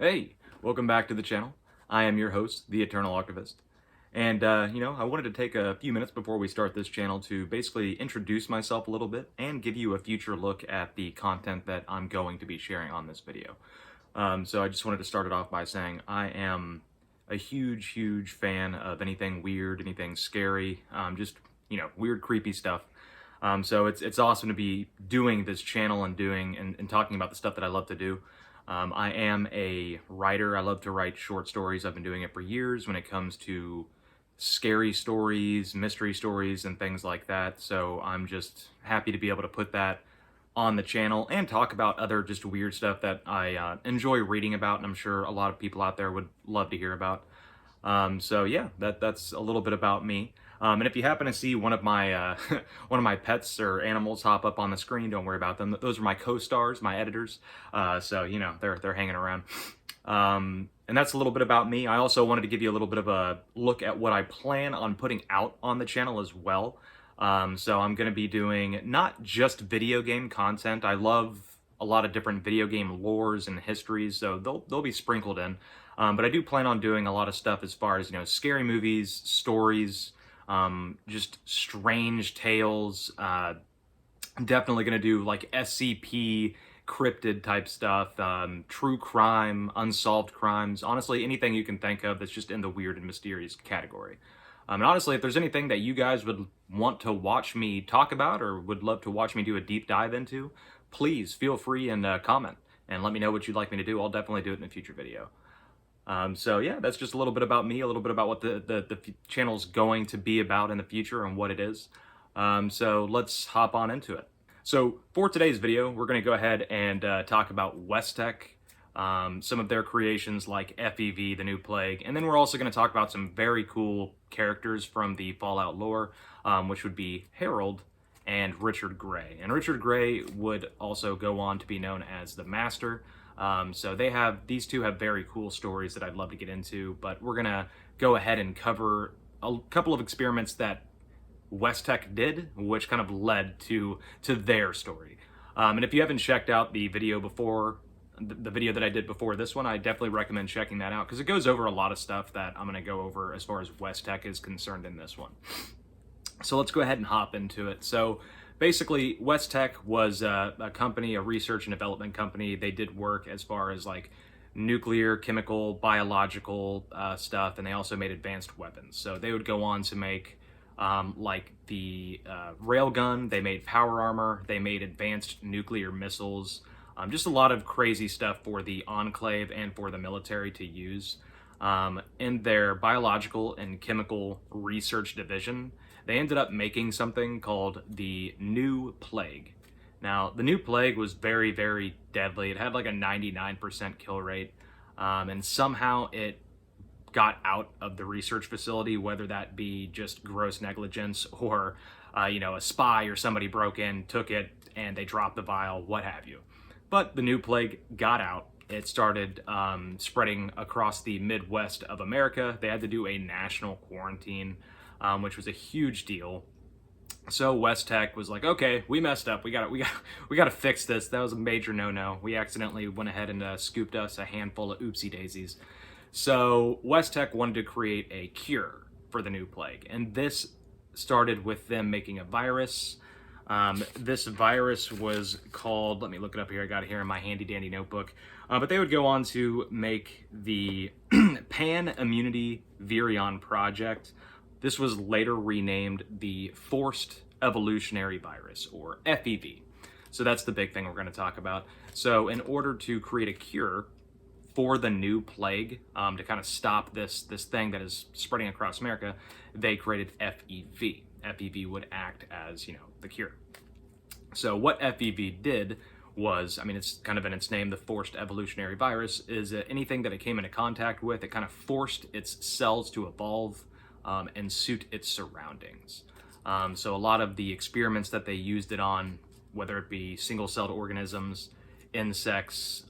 Hey, welcome back to the channel. I am your host, the Eternal Archivist. And, I wanted to take a few minutes before we start this channel to basically introduce myself a little bit and give you a future look at the content that I'm going to be sharing on this video. So I just wanted to start it off by saying I am a huge fan of anything weird, anything scary, weird, creepy stuff. So it's awesome to be doing this channel and and talking about the stuff that I love to do. I am a writer. I love to write short stories. I've been doing it for years when it comes to scary stories, mystery stories, and things like that. So I'm just happy to be able to put that on the channel and talk about other just weird stuff that I enjoy reading about, and I'm sure a lot of people out there would love to hear about. So yeah, that's a little bit about me. And if you happen to see one of my one of my pets or animals hop up on the screen, don't worry about them. Those are my co-stars, my editors. So they're hanging around. And that's a little bit about me. I also wanted to give you a little bit of a look at what I plan on putting out on the channel as well. So I'm going to be doing not just video game content. I love a lot of different video game lores and histories, so they'll be sprinkled in. But I do plan on doing a lot of stuff as far as, scary movies, stories, just strange tales. Definitely going to do like SCP, cryptid type stuff, true crime, unsolved crimes. Honestly, anything you can think of that's just in the weird and mysterious category. And honestly, if there's anything that you guys would want to watch me talk about or would love to watch me do a deep dive into, please feel free and comment and let me know what you'd like me to do. I'll definitely do it in a future video. So yeah, that's just a little bit about me, a little bit about what the channel's going to be about in the future and what it is. So let's hop on into it. So for today's video, we're going to go ahead and talk about Westech, some of their creations like FEV, the new plague, and then we're also going to talk about some very cool characters from the Fallout lore, which would be Harold and Richard Gray. And Richard Gray would also go on to be known as the Master. So these two have very cool stories that I'd love to get into, but we're gonna go ahead and cover a couple of experiments that Westech did, which kind of led to their story. And if you haven't checked out the video before, the video that I did before this one, I definitely recommend checking that out because it goes over a lot of stuff that I'm gonna go over as far as Westech is concerned in this one. So let's go ahead and hop into it. So basically, Westech was a company, a research and development company. They did work as far as like nuclear, chemical, biological stuff, and they also made advanced weapons. So they would go on to make like the railgun, they made power armor, they made advanced nuclear missiles, just a lot of crazy stuff for the Enclave and for the military to use. In their biological and chemical research division, they ended up making something called the New Plague. Now, the New Plague was very deadly. It had like a 99% kill rate, and somehow it got out of the research facility, whether that be just gross negligence or, a spy or somebody broke in, took it, and they dropped the vial, what have you. But the New Plague got out. It started spreading across the Midwest of America. They had to do a national quarantine, which was a huge deal. So Westech was like, okay, we messed up. We gotta fix this. That was a major no-no. We accidentally went ahead and scooped us a handful of oopsie daisies. So Westech wanted to create a cure for the New Plague, and this started with them making a virus. This virus was called, let me look it up here, I got it here in my handy dandy notebook, but they would go on to make the Pan Immunity Virion Project. This was later renamed the Forced Evolutionary Virus, or FEV. So that's the big thing we're going to talk about. So in order to create a cure for the New Plague, to kind of stop this thing that is spreading across America, they created FEV. FEV would act as, the cure. So what FEV did was, it's kind of in its name, the Forced Evolutionary Virus, is anything that it came into contact with, it kind of forced its cells to evolve and suit its surroundings. So a lot of the experiments that they used it on, whether it be single-celled organisms, insects,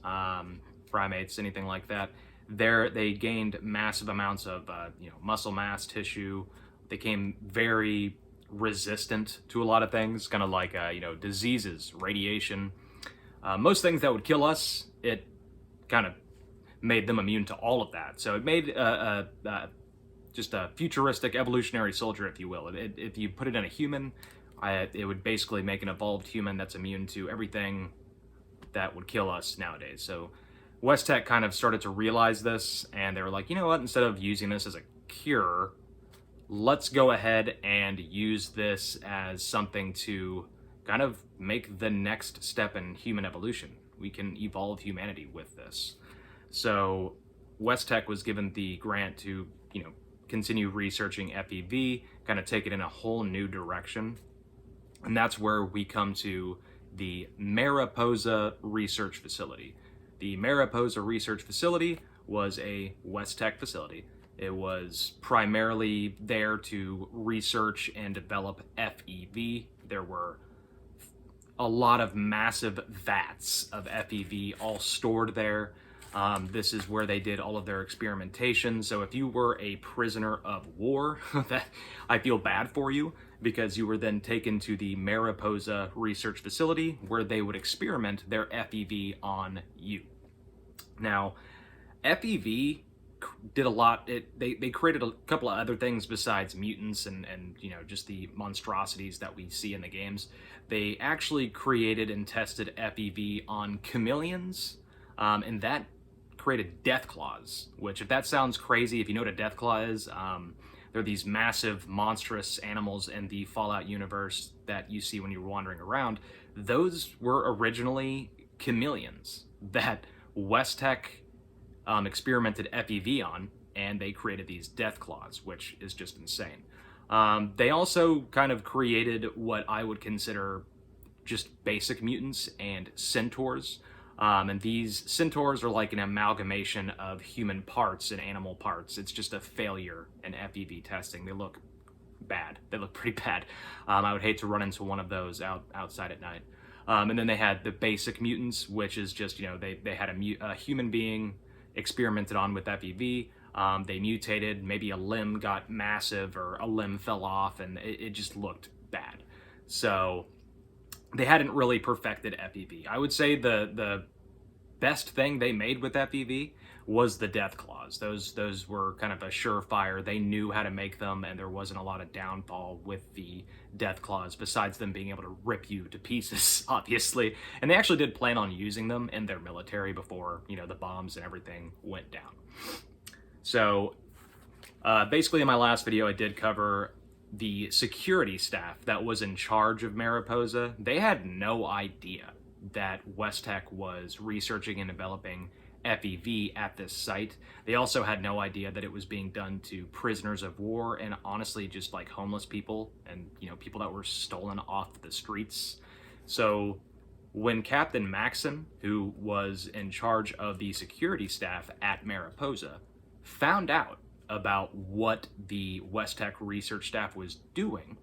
primates, anything like that, they gained massive amounts of muscle mass, tissue. They became very resistant to a lot of things, kind of like diseases, radiation, most things that would kill us. It kind of made them immune to all of that. So it made just a futuristic evolutionary soldier, if you will. If you put it in a human, it would basically make an evolved human that's immune to everything that would kill us nowadays. So West Tech kind of started to realize this, and they were like, you know what, instead of using this as a cure, let's go ahead and use this as something to kind of make the next step in human evolution. We can evolve humanity with this. So West Tech was given the grant to, continue researching FEV, kind of take it in a whole new direction. And that's where we come to the Mariposa Research Facility. The Mariposa Research Facility was a West Tech facility. It was primarily there to research and develop FEV. There were a lot of massive vats of FEV all stored there. This is where they did all of their experimentation. So if you were a prisoner of war, that I feel bad for you, because you were then taken to the Mariposa Research Facility where they would experiment their FEV on you. Now, FEV did a lot. They created a couple of other things besides mutants and just the monstrosities that we see in the games. They actually created and tested FEV on chameleons, and that created death claws, which, if that sounds crazy, if you know what a death claw is, they're these massive, monstrous animals in the Fallout universe that you see when you're wandering around. Those were originally chameleons that West Tech experimented FEV on, and they created these death claws, which is just insane. They also kind of created what I would consider just basic mutants and centaurs. And these centaurs are like an amalgamation of human parts and animal parts. It's just a failure in FEV testing. They look bad. They look pretty bad. I would hate to run into one of those outside at night. And then they had the basic mutants, which is just, they had a human being experimented on with FEV. They mutated, maybe a limb got massive or a limb fell off, and it just looked bad. So they hadn't really perfected FEV. I would say the best thing they made with FEV was the death claws. Those were kind of a surefire. They knew how to make them, and there wasn't a lot of downfall with the death claws, besides them being able to rip you to pieces, obviously. And they actually did plan on using them in their military before, the bombs and everything went down. So basically in my last video, I did cover the security staff that was in charge of Mariposa. They had no idea that West Tech was researching and developing FEV at this site. They also had no idea that it was being done to prisoners of war and honestly just like homeless people and people that were stolen off the streets. So when Captain Maxon, who was in charge of the security staff at Mariposa, found out about what the West Tech research staff was doing,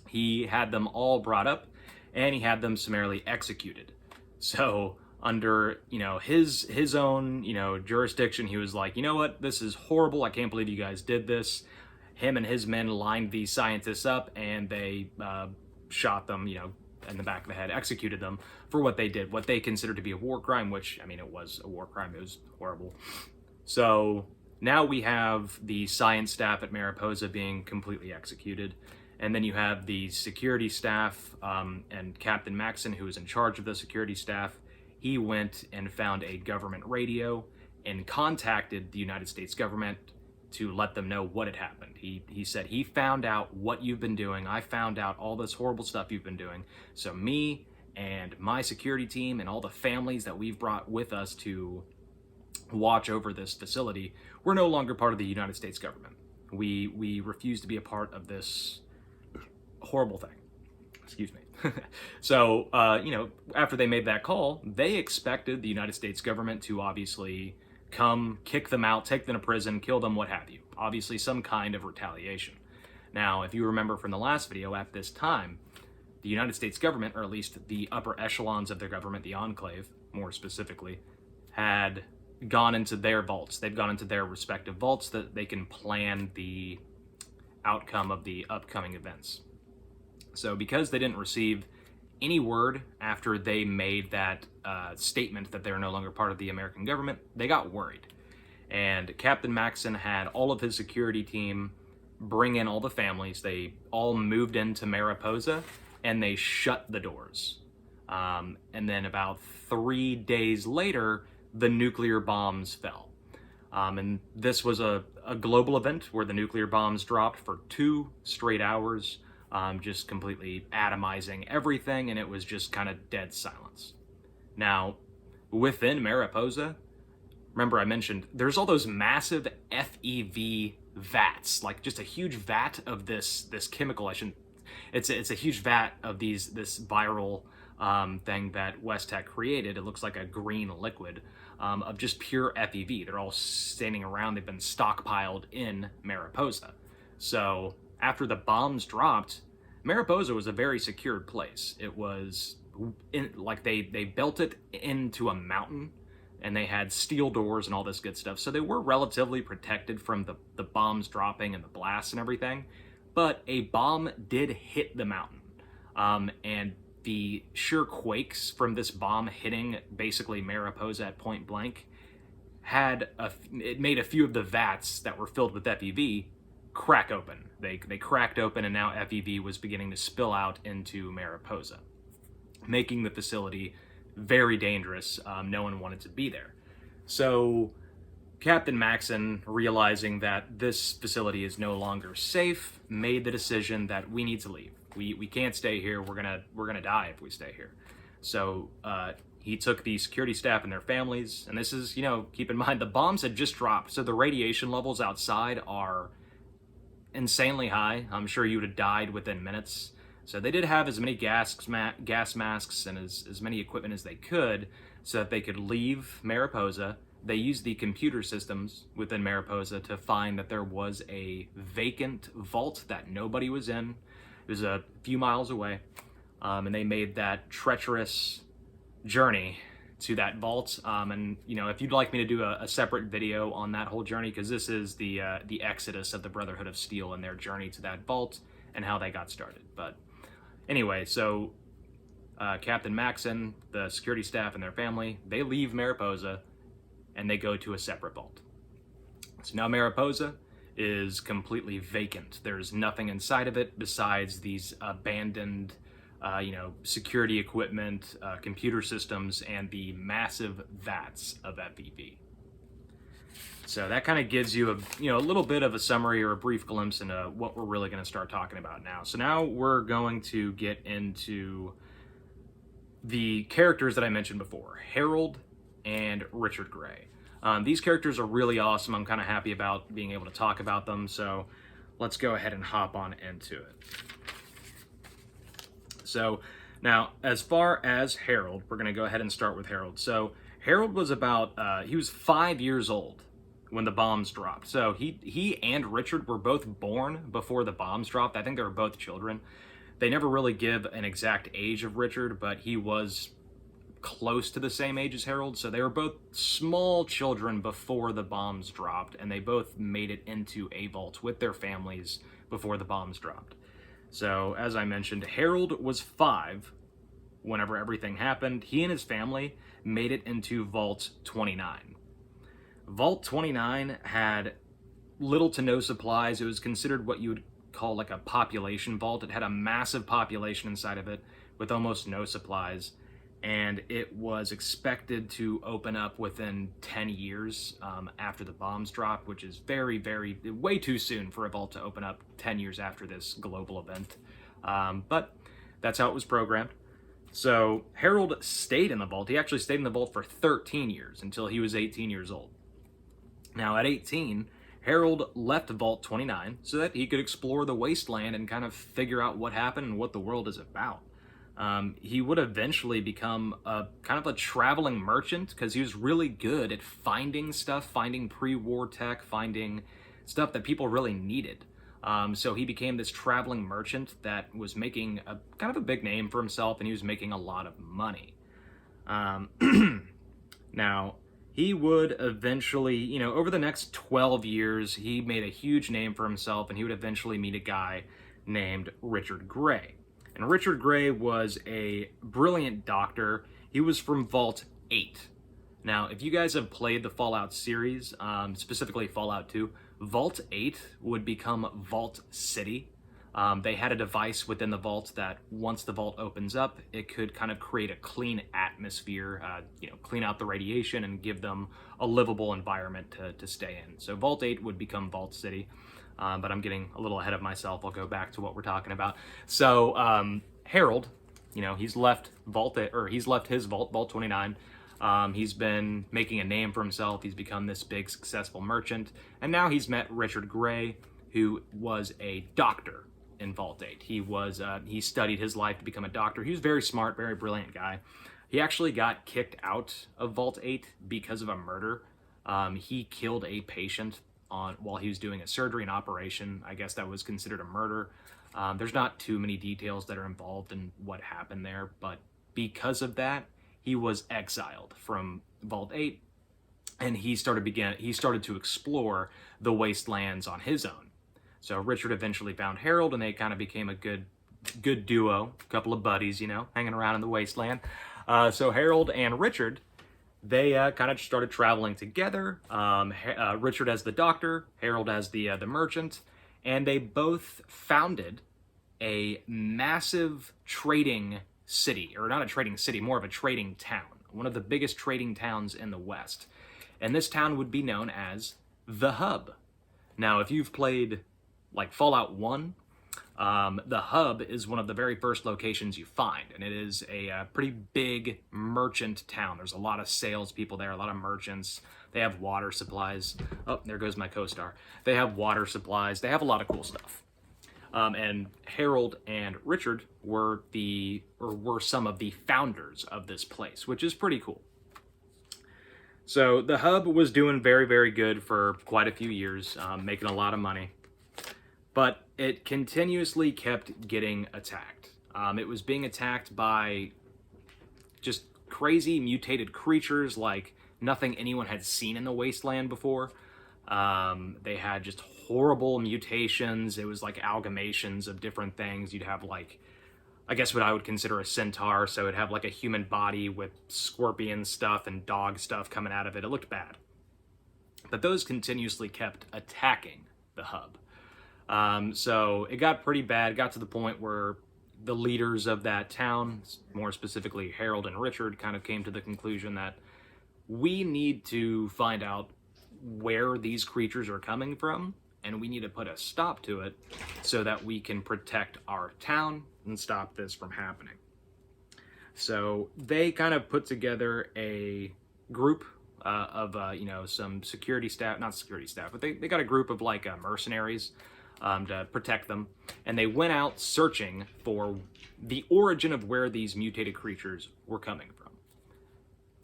he had them all brought up and he had them summarily executed. So under his own jurisdiction, he was like, you know what, this is horrible, I can't believe you guys did this. Him and his men lined these scientists up, and they shot them in the back of the head, executed them for what they did, what they considered to be a war crime, which, it was a war crime. It was horrible. So now we have the science staff at Mariposa being completely executed. And then you have the security staff, and Captain Maxon, who was in charge of the security staff. He went and found a government radio and contacted the United States government to let them know what had happened. He said, he found out what you've been doing. I found out all this horrible stuff you've been doing. So me and my security team and all the families that we've brought with us to watch over this facility, we're no longer part of the United States government. We refuse to be a part of this horrible thing. Excuse me. So, after they made that call, they expected the United States government to obviously come, kick them out, take them to prison, kill them, what have you. Obviously, some kind of retaliation. Now, if you remember from the last video, at this time, the United States government, or at least the upper echelons of their government, the Enclave, more specifically, had gone into their vaults. They've gone into their respective vaults that they can plan the outcome of the upcoming events. So because they didn't receive any word after they made that statement that they're no longer part of the American government, they got worried. And Captain Maxon had all of his security team bring in all the families. They all moved into Mariposa, and they shut the doors. And then about 3 days later, the nuclear bombs fell. And this was a global event where the nuclear bombs dropped for 2 straight hours, just completely atomizing everything, and it was just kind of dead silence. Now, within Mariposa, remember I mentioned there's all those massive FEV vats, like just a huge vat of this chemical. It's a huge vat of this viral thing that West created. It looks like a green liquid of just pure FEV. They're all standing around. They've been stockpiled in Mariposa. So after the bombs dropped, Mariposa was a very secured place. It was like they built it into a mountain, and they had steel doors and all this good stuff. So they were relatively protected from the bombs dropping and the blasts and everything. But a bomb did hit the mountain. And the sheer quakes from this bomb hitting basically Mariposa at point blank it made a few of the vats that were filled with FEV crack open. They cracked open, and now FEV was beginning to spill out into Mariposa, making the facility very dangerous. No one wanted to be there. So Captain Maxon, realizing that this facility is no longer safe, made the decision that we need to leave. We can't stay here. We're gonna die if we stay here. So he took the security staff and their families, and this is, keep in mind the bombs had just dropped, so the radiation levels outside are insanely high. I'm sure you would have died within minutes. So they did have as many gas masks and as many equipment as they could so that they could leave Mariposa. They used the computer systems within Mariposa to find that there was a vacant vault that nobody was in. It was a few miles away, and they made that treacherous journey to that vault. And if you'd like me to do a separate video on that whole journey, because this is the exodus of the Brotherhood of Steel and their journey to that vault and how they got started. But anyway, so Captain Maxon, the security staff, and their family, they leave Mariposa and they go to a separate vault. So now Mariposa is completely vacant. There's nothing inside of it besides these abandoned, security equipment, computer systems, and the massive vats of FEV. So that kind of gives you a little bit of a summary or a brief glimpse into what we're really going to start talking about now. So now we're going to get into the characters that I mentioned before, Harold and Richard Gray. These characters are really awesome. I'm kind of happy about being able to talk about them, so let's go ahead and hop on into it. So now, as far as Harold, we're going to go ahead and start with Harold. So Harold was he was 5 years old when the bombs dropped. So he and Richard were both born before the bombs dropped. I think they were both children. They never really give an exact age of Richard, but he was close to the same age as Harold, so they were both small children before the bombs dropped, and they both made it into a vault with their families before the bombs dropped. So, as I mentioned, Harold was 5 whenever everything happened. He and his family made it into Vault 29. Vault 29 had little to no supplies. It was considered what you would call like a population vault. It had a massive population inside of it with almost no supplies. And it was expected to open up within 10 years after the bombs dropped, which is way too soon for a vault to open up 10 years after this global event. But that's how it was programmed. So Harold stayed in the vault. He actually stayed in the vault for 13 years until he was 18 years old. Now at 18, Harold left Vault 29 so that he could explore the wasteland and kind of figure out what happened and what the world is about. He would eventually become a kind of a traveling merchant because he was really good at finding stuff, finding pre-war tech, finding stuff that people really needed. So he became this traveling merchant that was making a kind of a big name for himself, and he was making a lot of money. Now, he would eventually, over the next 12 years, he made a huge name for himself, and he would eventually meet a guy named Richard Gray. And Richard Gray was a brilliant doctor. He was from Vault 8. Now, if you guys have played the Fallout series, specifically Fallout 2, Vault 8 would become Vault City. They had a device within the vault that once the vault opens up, it could kind of create a clean atmosphere, clean out the radiation and give them a livable environment to stay in. So Vault 8 would become Vault City, but I'm getting a little ahead of myself. I'll go back to what we're talking about. So Harold, he's left he's left his vault, Vault 29. He's been making a name for himself. He's become this big, successful merchant. And now he's met Richard Gray, who was a doctor in Vault 8. He studied his life to become a doctor. He was very smart, very brilliant guy. He actually got kicked out of Vault 8 because of a murder. He killed a patient while he was doing a surgery and operation. I guess that was considered a murder. There's not too many details that are involved in what happened there, but because of that, he was exiled from Vault 8, and he started to explore the wastelands on his own. So Richard eventually found Harold, and they kind of became a good duo, a couple of buddies, hanging around in the wasteland. So Harold and Richard, they kind of started traveling together. Richard as the doctor, Harold as the merchant, and they both founded a massive trading city, or not a trading city, more of a trading town, one of the biggest trading towns in the West. And this town would be known as the Hub. Now, if you've played like Fallout 1, the Hub is one of the very first locations you find, and it is a pretty big merchant town. There's a lot of salespeople there, a lot of merchants. They have water supplies. Oh, there goes my co-star. They have water supplies. They have a lot of cool stuff. And Harold and Richard were some of the founders of this place, which is pretty cool. So the Hub was doing very, very good for quite a few years, making a lot of money. But it continuously kept getting attacked. It was being attacked by just crazy mutated creatures like nothing anyone had seen in the wasteland before. They had just horrible mutations. It was like amalgamations of different things. You'd have like, I guess what I would consider a centaur, so it'd have like a human body with scorpion stuff and dog stuff coming out of it. It looked bad. But those continuously kept attacking the Hub. So it got pretty bad, got to the point where the leaders of that town, more specifically Harold and Richard, kind of came to the conclusion that we need to find out where these creatures are coming from, and we need to put a stop to it so that we can protect our town and stop this from happening. So they kind of put together a group of some security staff, not security staff, but they got a group of like mercenaries to protect them, and they went out searching for the origin of where these mutated creatures were coming from.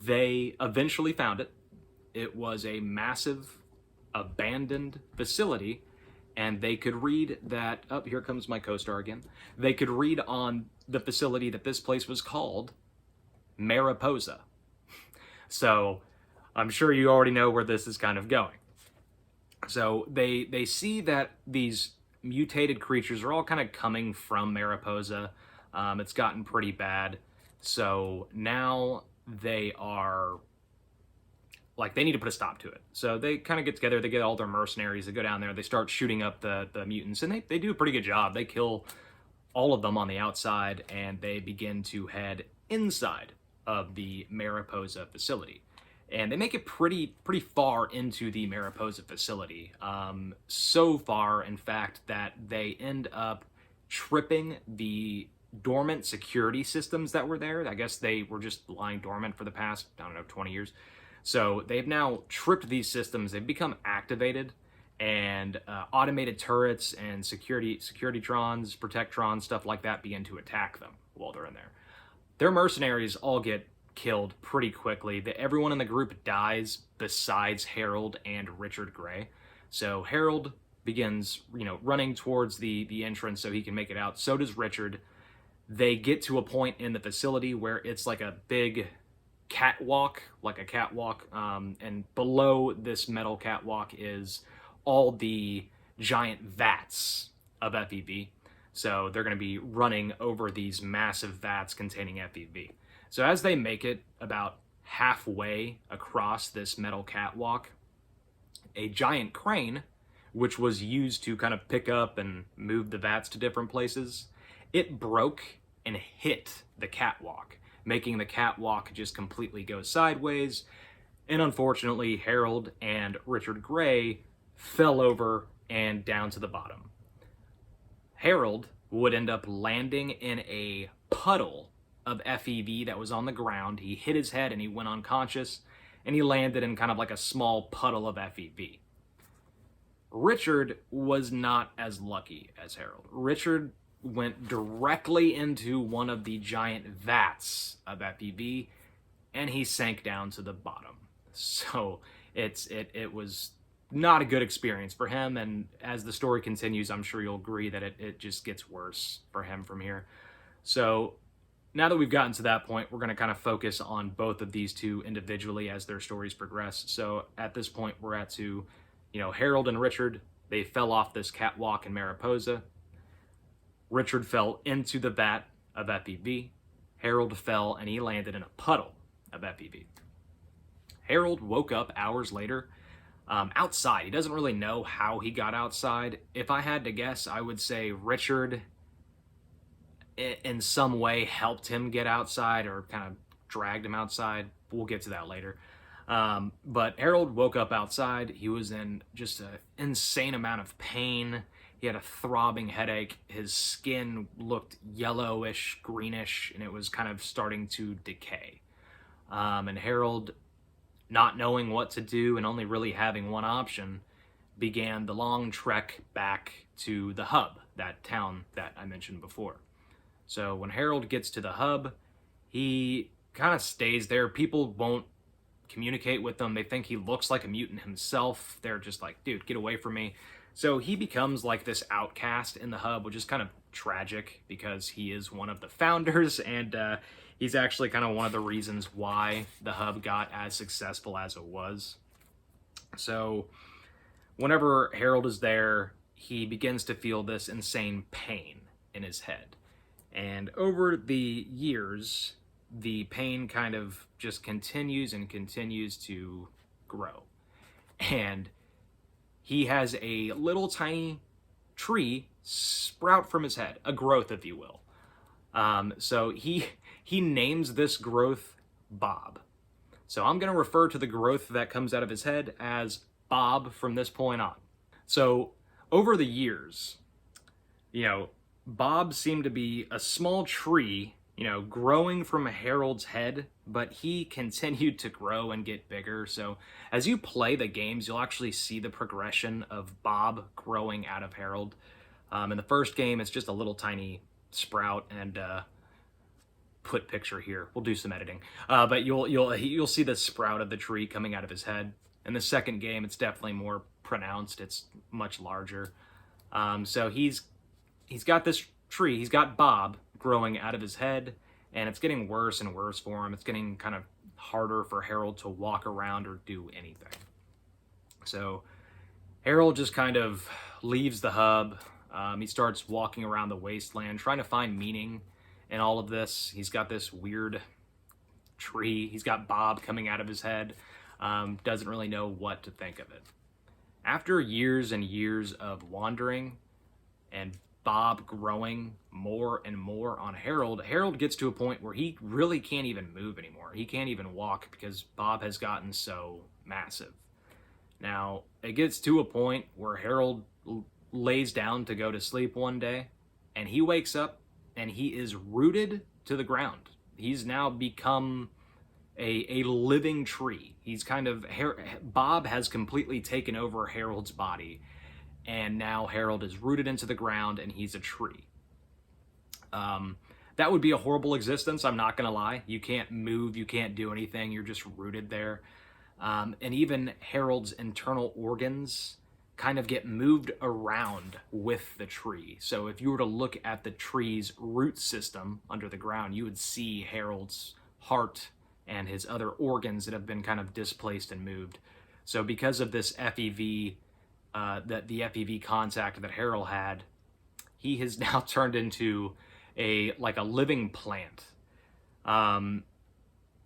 They eventually found it. It was a massive abandoned facility, and they could read that, here comes my co-star again. They could read on the facility that this place was called Mariposa. So I'm sure you already know where this is kind of going. So they see that these mutated creatures are all kind of coming from Mariposa. It's gotten pretty bad. So now they are like, they need to put a stop to it. So they kind of get together, they get all their mercenaries, they go down there, they start shooting up the mutants, and they do a pretty good job. They kill all of them on the outside, and they begin to head inside of the Mariposa facility. And they make it pretty far into the Mariposa facility. So far, in fact, that they end up tripping the dormant security systems that were there. I guess they were just lying dormant for the past, 20 years. So they've now tripped these systems. They've become activated, and automated turrets and securitytrons, protectrons, stuff like that begin to attack them while they're in there. Their mercenaries all get killed pretty quickly. Everyone in the group dies besides Harold and Richard Gray. So Harold begins, running towards the entrance so he can make it out. So does Richard. They get to a point in the facility where it's like a big catwalk, and below this metal catwalk is all the giant vats of FEV. So they're going to be running over these massive vats containing FEV. So as they make it about halfway across this metal catwalk, a giant crane, which was used to kind of pick up and move the vats to different places, it broke and hit the catwalk, making the catwalk just completely go sideways. And unfortunately, Harold and Richard Gray fell over and down to the bottom. Harold would end up landing in a puddle of FEV that was on the ground. He hit his head and he went unconscious, and he landed in kind of like a small puddle of FEV. Richard was not as lucky as Harold. Richard went directly into one of the giant vats of FEV, and he sank down to the bottom. So it was not a good experience for him, and as the story continues, I'm sure you'll agree that it just gets worse for him from here. So now that we've gotten to that point, we're going to kind of focus on both of these two individually as their stories progress. So at this point, we're at to, Harold and Richard, they fell off this catwalk in Mariposa. Richard fell into the vat of FEV. Harold fell and he landed in a puddle of FEV. Harold woke up hours later outside. He doesn't really know how he got outside. If I had to guess, I would say Richard in some way helped him get outside or kind of dragged him outside. We'll get to that later. But Harold woke up outside. He was in just an insane amount of pain. He had a throbbing headache. His skin looked yellowish, greenish, and it was kind of starting to decay. And Harold, not knowing what to do and only really having one option, began the long trek back to the hub, that town that I mentioned before. So when Harold gets to the hub, he kind of stays there. People won't communicate with him. They think he looks like a mutant himself. They're just like, dude, get away from me. So he becomes like this outcast in the hub, which is kind of tragic because he is one of the founders, and he's actually kind of one of the reasons why the hub got as successful as it was. So whenever Harold is there, he begins to feel this insane pain in his head. And over the years, the pain kind of just continues and continues to grow. And he has a little tiny tree sprout from his head, a growth, if you will. So he names this growth Bob. So I'm going to refer to the growth that comes out of his head as Bob from this point on. So over the years, Bob seemed to be a small tree, growing from Harold's head, but he continued to grow and get bigger. So as you play the games, you'll actually see the progression of Bob growing out of Harold. In the first game, it's just a little tiny sprout, and put picture here. We'll do some editing. But you'll see the sprout of the tree coming out of his head. In the second game, it's definitely more pronounced. It's much larger. So he's got this tree. He's got Bob growing out of his head, and it's getting worse and worse for him. It's getting kind of harder for Harold to walk around or do anything. So Harold just kind of leaves the hub. He starts walking around the wasteland, trying to find meaning in all of this. He's got this weird tree. He's got Bob coming out of his head. Doesn't really know what to think of it. After years and years of wandering and Bob growing more and more on Harold, Harold gets to a point where he really can't even move anymore. He can't even walk because Bob has gotten so massive. Now, it gets to a point where Harold lays down to go to sleep one day, and he wakes up and he is rooted to the ground. He's now become a living tree. He's Bob has completely taken over Harold's body, and now Harold is rooted into the ground and he's a tree. That would be a horrible existence, I'm not gonna lie. You can't move, you can't do anything, you're just rooted there. And even Harold's internal organs kind of get moved around with the tree. So if you were to look at the tree's root system under the ground, you would see Harold's heart and his other organs that have been kind of displaced and moved. So because of this FEV, the FEV contact that Harold had, he has now turned into a living plant.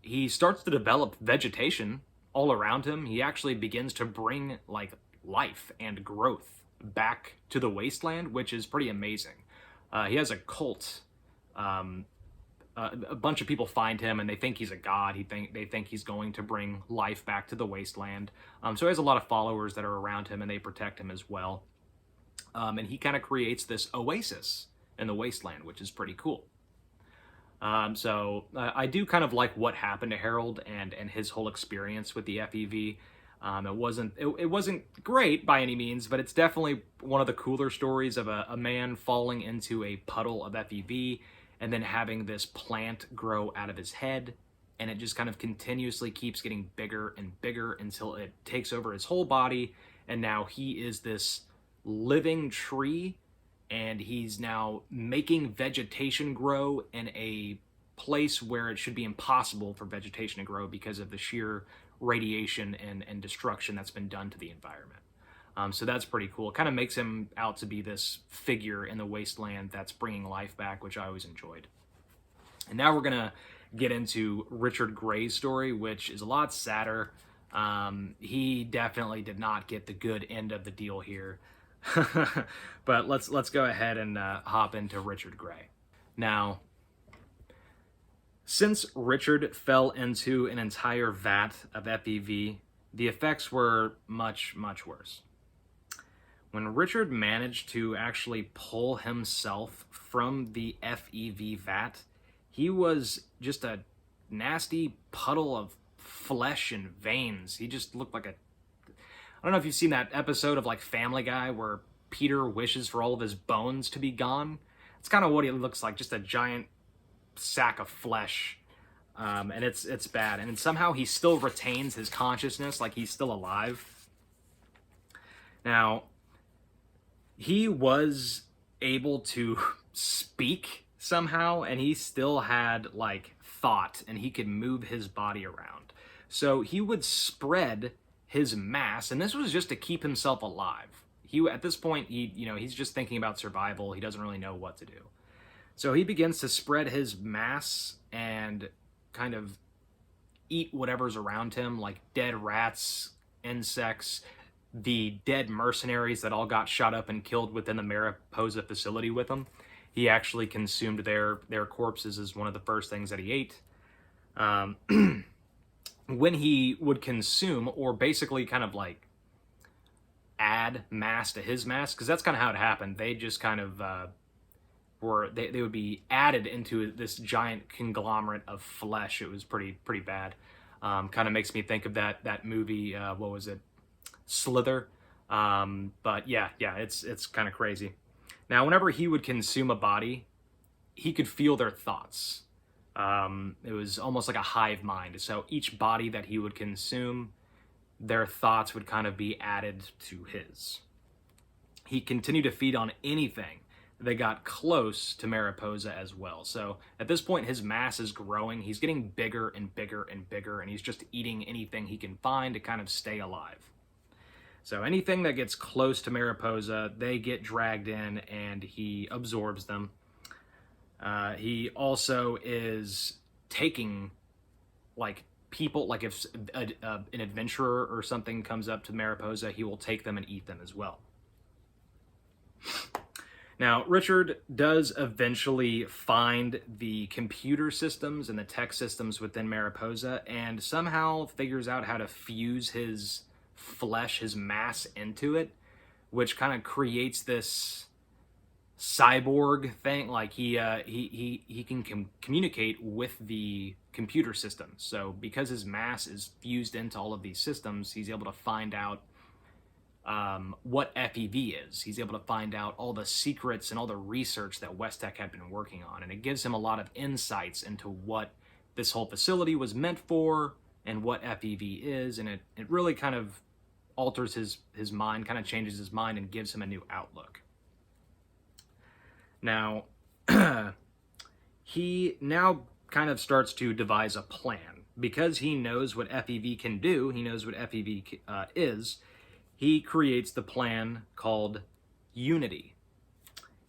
he starts to develop vegetation all around him. He actually begins to bring like life and growth back to the wasteland, which is pretty amazing. He has a cult. A bunch of people find him and they think he's a god. They think he's going to bring life back to the wasteland. So he has a lot of followers that are around him and they protect him as well. And he kind of creates this oasis in the wasteland, which is pretty cool. I do kind of like what happened to Harold and his whole experience with the FEV. It wasn't great by any means, but it's definitely one of the cooler stories of a man falling into a puddle of FEV and then having this plant grow out of his head, and it just kind of continuously keeps getting bigger and bigger until it takes over his whole body, and now he is this living tree, and he's now making vegetation grow in a place where it should be impossible for vegetation to grow because of the sheer radiation and destruction that's been done to the environment. So that's pretty cool. It kind of makes him out to be this figure in the wasteland that's bringing life back, which I always enjoyed. And now we're going to get into Richard Gray's story, which is a lot sadder. He definitely did not get the good end of the deal here. But let's go ahead and hop into Richard Gray. Now, since Richard fell into an entire vat of FEV, the effects were much, much worse. When Richard managed to actually pull himself from the FEV vat, he was just a nasty puddle of flesh and veins. He just looked like I don't know if you've seen that episode of like Family Guy where Peter wishes for all of his bones to be gone. It's kind of what he looks like, just a giant sack of flesh. And it's bad. And somehow he still retains his consciousness, like he's still alive. Now, he was able to speak somehow, and he still had like thought, and he could move his body around. So he would spread his mass, and this was just to keep himself alive. At this point, he's just thinking about survival. He doesn't really know what to do. So he begins to spread his mass and kind of eat whatever's around him, like dead rats, insects, the dead mercenaries that all got shot up and killed within the Mariposa facility with him. He actually consumed their corpses as one of the first things that he ate. When he would consume, or basically kind of like add mass to his mass, because that's kind of how it happened. They just kind of they would be added into this giant conglomerate of flesh. It was pretty bad. Kind of makes me think of that movie. What was it? Slither. But yeah, it's kind of crazy. Now, whenever he would consume a body, he could feel their thoughts. It was almost like a hive mind. So each body that he would consume, their thoughts would kind of be added to his. He continued to feed on anything that got close to Mariposa as well. So at this point, his mass is growing. He's getting bigger and bigger and bigger, and he's just eating anything he can find to kind of stay alive. So anything that gets close to Mariposa, they get dragged in, and he absorbs them. He also is taking, like, people, like if an adventurer or something comes up to Mariposa, he will take them and eat them as well. Now, Richard does eventually find the computer systems and the tech systems within Mariposa, and somehow figures out how to fuse his flesh, his mass into it, which kind of creates this cyborg thing. Like he can communicate with the computer systems. So because his mass is fused into all of these systems, he's able to find out what FEV is. He's able to find out all the secrets and all the research that West Tech had been working on, and it gives him a lot of insights into what this whole facility was meant for and what FEV is, and it really kind of alters his mind, kind of changes his mind and gives him a new outlook. Now, he now kind of starts to devise a plan. Because he knows what FEV can do, he knows what FEV is, he creates the plan called Unity.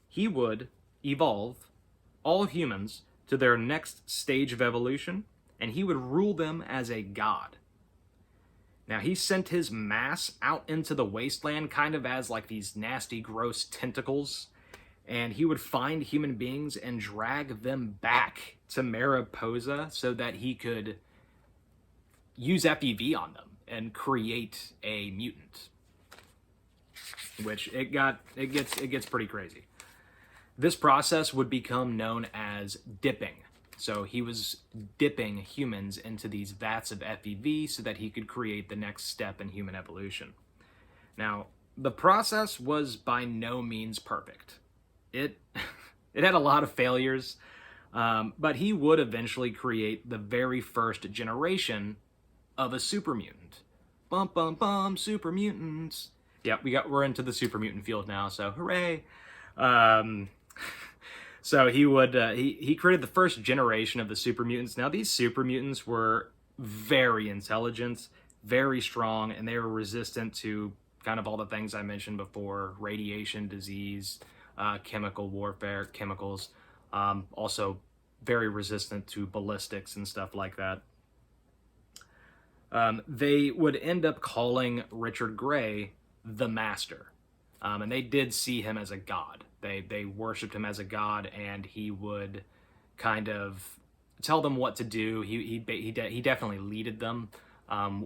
He would evolve all humans to their next stage of evolution and he would rule them as a god. Now, he sent his mass out into the wasteland kind of as like these nasty, gross tentacles, and he would find human beings and drag them back to Mariposa so that he could use FEV on them and create a mutant. Which it gets pretty crazy. This process would become known as dipping. So he was dipping humans into these vats of FEV so that he could create the next step in human evolution. Now, the process was by no means perfect. It had a lot of failures, but he would eventually create the very first generation of a super mutant. Bum bum bum, super mutants. Yeah, we're into the super mutant field now, so hooray! So he created the first generation of the super mutants. Now these super mutants were very intelligent, very strong, and they were resistant to kind of all the things I mentioned before: radiation, disease, chemical warfare, chemicals. Also very resistant to ballistics and stuff like that. They would end up calling Richard Grey the Master. And they did see him as a god. They worshipped him as a god, and he would kind of tell them what to do. He definitely leaded them,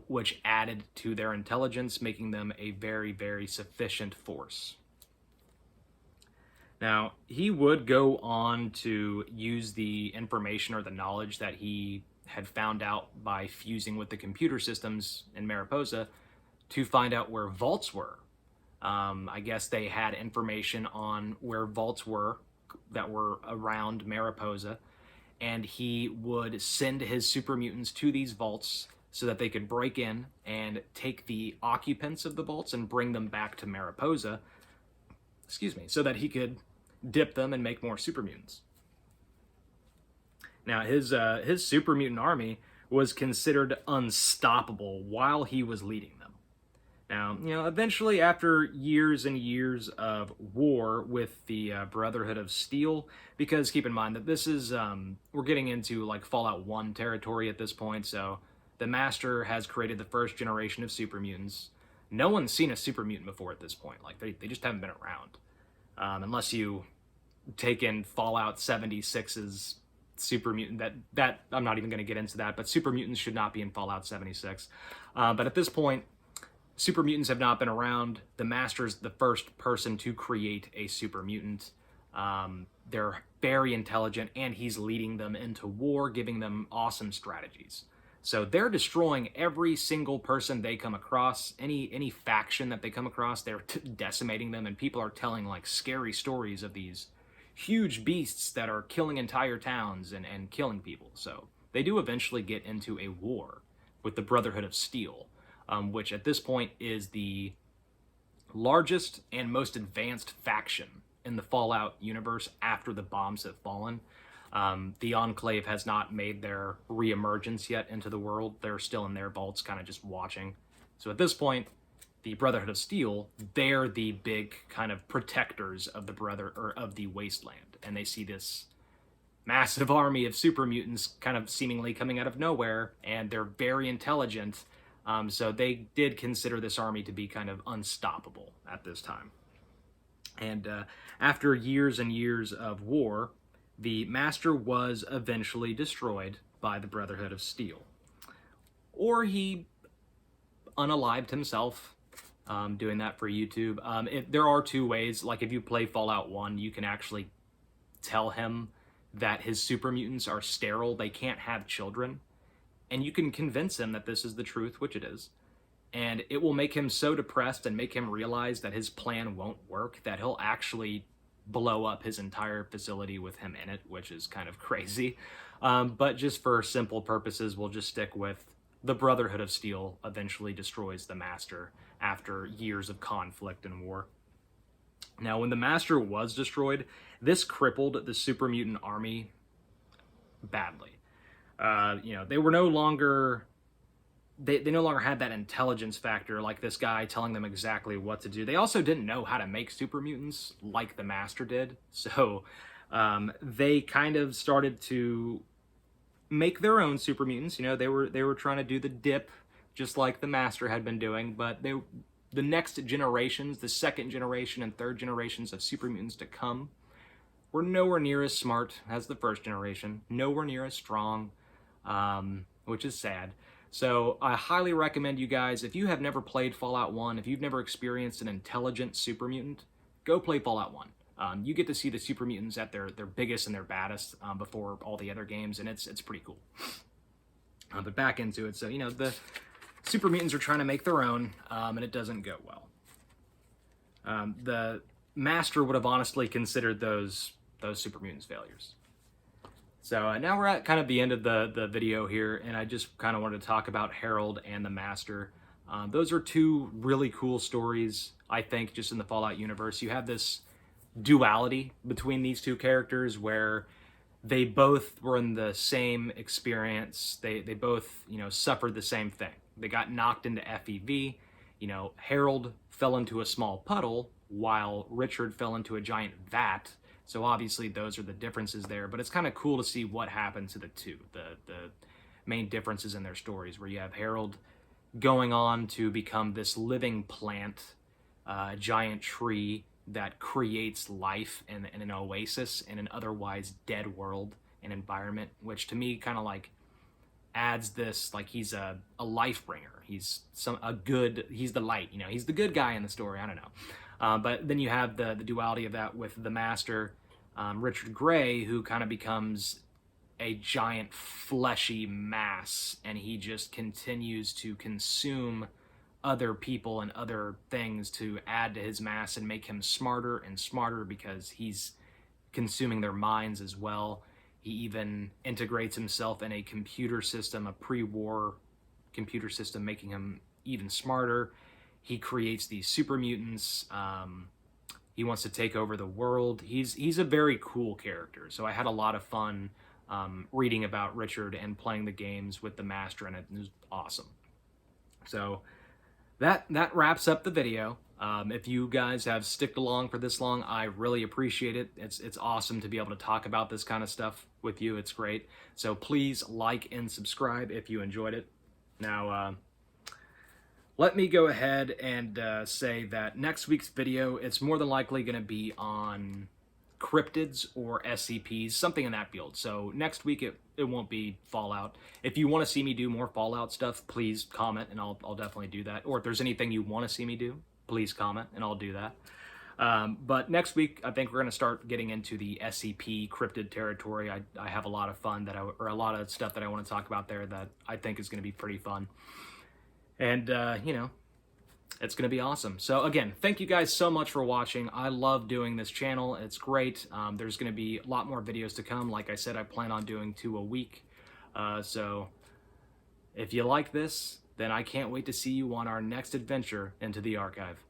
which added to their intelligence, making them a very, very sufficient force. Now, he would go on to use the information or the knowledge that he had found out by fusing with the computer systems in Mariposa to find out where vaults were. I guess they had information on where vaults were that were around Mariposa, and he would send his super mutants to these vaults so that they could break in and take the occupants of the vaults and bring them back to Mariposa, so that he could dip them and make more super mutants. Now, his super mutant army was considered unstoppable while he was leading them. Now, eventually, after years and years of war with the Brotherhood of Steel, because keep in mind that this is, we're getting into like Fallout 1 territory at this point, so the Master has created the first generation of super mutants. No one's seen a super mutant before at this point. Like, they just haven't been around. Unless you take in Fallout 76's super mutant, that I'm not even going to get into that, but super mutants should not be in Fallout 76. But at this point, super mutants have not been around. The Master's the first person to create a super mutant. They're very intelligent, and he's leading them into war, giving them awesome strategies. So they're destroying every single person they come across, any faction that they come across, they're decimating them, and people are telling like scary stories of these huge beasts that are killing entire towns and killing people. So they do eventually get into a war with the Brotherhood of Steel, which at this point is the largest and most advanced faction in the Fallout universe after the bombs have fallen. The Enclave has not made their reemergence yet into the world. They're still in their vaults, kind of just watching. So at this point, the Brotherhood of Steel, they're the big kind of protectors of the Wasteland, and they see this massive army of super mutants kind of seemingly coming out of nowhere, and they're very intelligent. So they did consider this army to be kind of unstoppable at this time. And after years and years of war, the Master was eventually destroyed by the Brotherhood of Steel. Or he unalived himself, doing that for YouTube. There are two ways. Like if you play Fallout 1, you can actually tell him that his super mutants are sterile. They can't have children. And you can convince him that this is the truth, which it is. And it will make him so depressed and make him realize that his plan won't work that he'll actually blow up his entire facility with him in it, which is kind of crazy. But just for simple purposes, we'll just stick with the Brotherhood of Steel eventually destroys the Master after years of conflict and war. Now, when the Master was destroyed, this crippled the super mutant army badly. They were no longer... They no longer had that intelligence factor, like this guy telling them exactly what to do. They also didn't know how to make super mutants like the Master did. So they kind of started to make their own super mutants. You know, they were trying to do the dip, just like the Master had been doing. But the next generations, the second generation and third generations of super mutants to come, were nowhere near as smart as the first generation, nowhere near as strong, which is sad. So I highly recommend you guys, if you have never played Fallout 1, if you've never experienced an intelligent super mutant, go play Fallout 1. You get to see the super mutants at their biggest and their baddest before all the other games, and it's pretty cool. But back into it. So, you know, the super mutants are trying to make their own, and it doesn't go well. The Master would have honestly considered those super mutants failures. So now we're at kind of the end of the video here, and I just kind of wanted to talk about Harold and the Master. Those are two really cool stories, I think, just in the Fallout universe. You have this duality between these two characters where they both were in the same experience. They both, you know, suffered the same thing. They got knocked into FEV. You know, Harold fell into a small puddle while Richard fell into a giant vat. So obviously those are the differences there, but it's kind of cool to see what happened to the two, the main differences in their stories, where you have Harold going on to become this living plant, a giant tree that creates life in an oasis in an otherwise dead world and environment, which to me kind of like adds this, like he's a life bringer. He's he's the light, you know, he's the good guy in the story. I don't know. But then you have the duality of that with the Master, Richard Grey, who kind of becomes a giant fleshy mass, and he just continues to consume other people and other things to add to his mass and make him smarter and smarter, because he's consuming their minds as well. He even integrates himself in a computer system, a pre-war computer system, making him even smarter. He creates these super mutants. He wants to take over the world. He's a very cool character. So I had a lot of fun reading about Richard and playing the games with the Master, and it was awesome. So that wraps up the video. If you guys have sticked along for this long, I really appreciate it. It's awesome to be able to talk about this kind of stuff with you. It's great. So please like and subscribe if you enjoyed it. Now, let me go ahead and say that next week's video, it's more than likely going to be on cryptids or SCPs, something in that field. So next week it won't be Fallout. If you want to see me do more Fallout stuff, please comment and I'll definitely do that. Or if there's anything you want to see me do, please comment and I'll do that. But next week, I think we're going to start getting into the SCP cryptid territory. I have a lot of fun or a lot of stuff that I want to talk about there that I think is going to be pretty fun. And, you know, it's going to be awesome. So again, thank you guys so much for watching. I love doing this channel. It's great. There's going to be a lot more videos to come. Like I said, I plan on doing 2 a week. So if you like this, then I can't wait to see you on our next adventure into the archive.